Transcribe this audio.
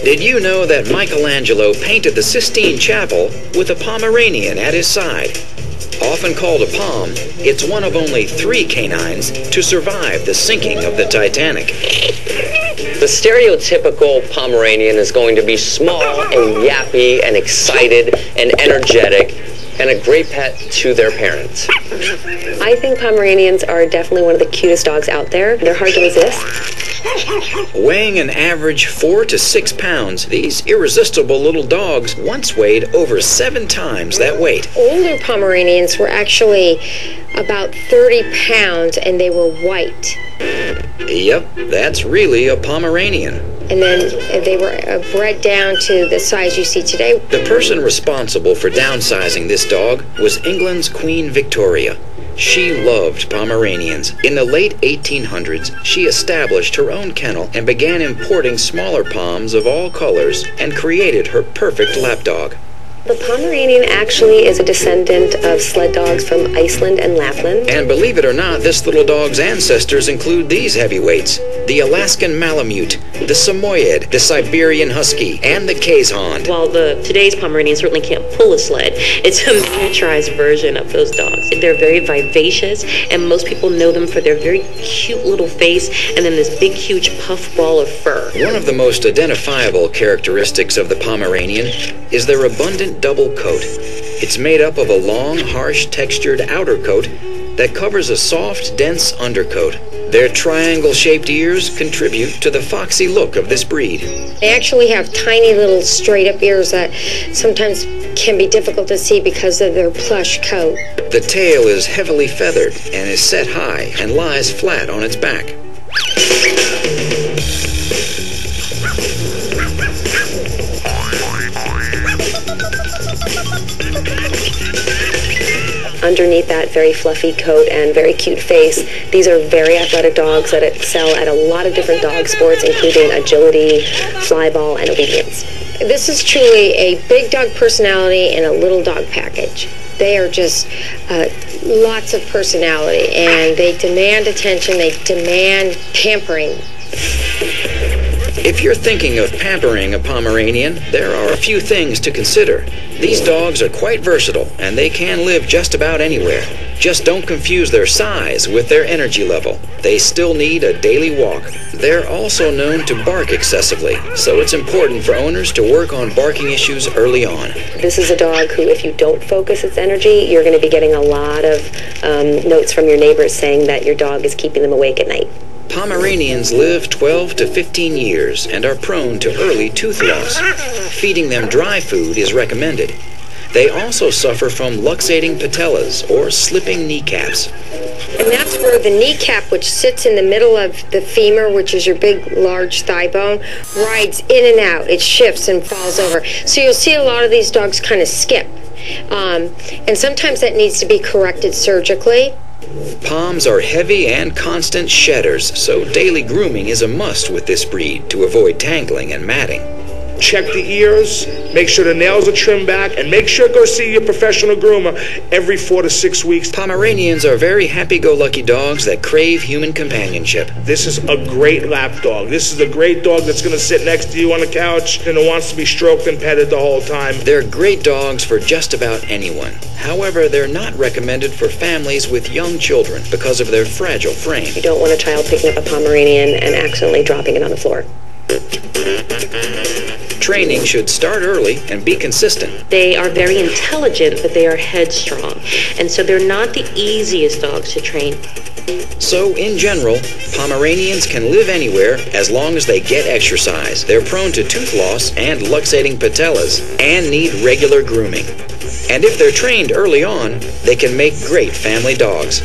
Did you know that Michelangelo painted the Sistine Chapel with a Pomeranian at his side? Often called a pom, it's one of only 3 canines to survive the sinking of the Titanic. The stereotypical Pomeranian is going to be small and yappy and excited and energetic and a great pet to their parents. I think Pomeranians are definitely one of the cutest dogs out there. They're hard to resist. Weighing an average 4 to 6 pounds, these irresistible little dogs once weighed over 7 times that weight. Older Pomeranians were actually about 30 pounds and they were white. Yep, that's really a Pomeranian. And then they were bred down to the size you see today. The person responsible for downsizing this dog was England's Queen Victoria. She loved Pomeranians. In the late 1800s, she established her own kennel and began importing smaller Poms of all colors and created her perfect lapdog. The Pomeranian actually is a descendant of sled dogs from Iceland and Lapland. And believe it or not, this little dog's ancestors include these heavyweights: the Alaskan Malamute, the Samoyed, the Siberian Husky, and the Kazond. While today's Pomeranian certainly can't pull a sled, it's a miniaturized version of those dogs. They're very vivacious, and most people know them for their very cute little face and then this big, huge puff ball of fur. One of the most identifiable characteristics of the Pomeranian is their abundant double coat. It's made up of a long, harsh, textured outer coat that covers a soft, dense undercoat. Their triangle-shaped ears contribute to the foxy look of this breed. They actually have tiny little straight-up ears that sometimes can be difficult to see because of their plush coat. The tail is heavily feathered and is set high and lies flat on its back. Underneath that very fluffy coat and very cute face, these are very athletic dogs that excel at a lot of different dog sports, including agility, flyball, and obedience. This is truly a big dog personality in a little dog package. They are just lots of personality, and they demand attention, they demand pampering. If you're thinking of pampering a Pomeranian, there are a few things to consider. These dogs are quite versatile, and they can live just about anywhere. Just don't confuse their size with their energy level. They still need a daily walk. They're also known to bark excessively, so it's important for owners to work on barking issues early on. This is a dog who, if you don't focus its energy, you're going to be getting a lot of notes from your neighbors saying that your dog is keeping them awake at night. Pomeranians live 12 to 15 years and are prone to early tooth loss. Feeding them dry food is recommended. They also suffer from luxating patellas, or slipping kneecaps. And that's where the kneecap, which sits in the middle of the femur, which is your big, large thigh bone, rides in and out. It shifts and falls over. So you'll see a lot of these dogs kind of skip. And sometimes that needs to be corrected surgically. Poms are heavy and constant shedders, so daily grooming is a must with this breed to avoid tangling and matting. Check the ears, make sure the nails are trimmed back, and make sure to go see your professional groomer every 4 to 6 weeks. Pomeranians are very happy-go-lucky dogs that crave human companionship. This is a great lap dog. This is a great dog that's going to sit next to you on the couch and wants to be stroked and petted the whole time. They're great dogs for just about anyone. However, they're not recommended for families with young children because of their fragile frame. You don't want a child picking up a Pomeranian and accidentally dropping it on the floor. Training should start early and be consistent. They are very intelligent, but they are headstrong, and so they're not the easiest dogs to train. So, in general, Pomeranians can live anywhere as long as they get exercise. They're prone to tooth loss and luxating patellas and need regular grooming. And if they're trained early on, they can make great family dogs.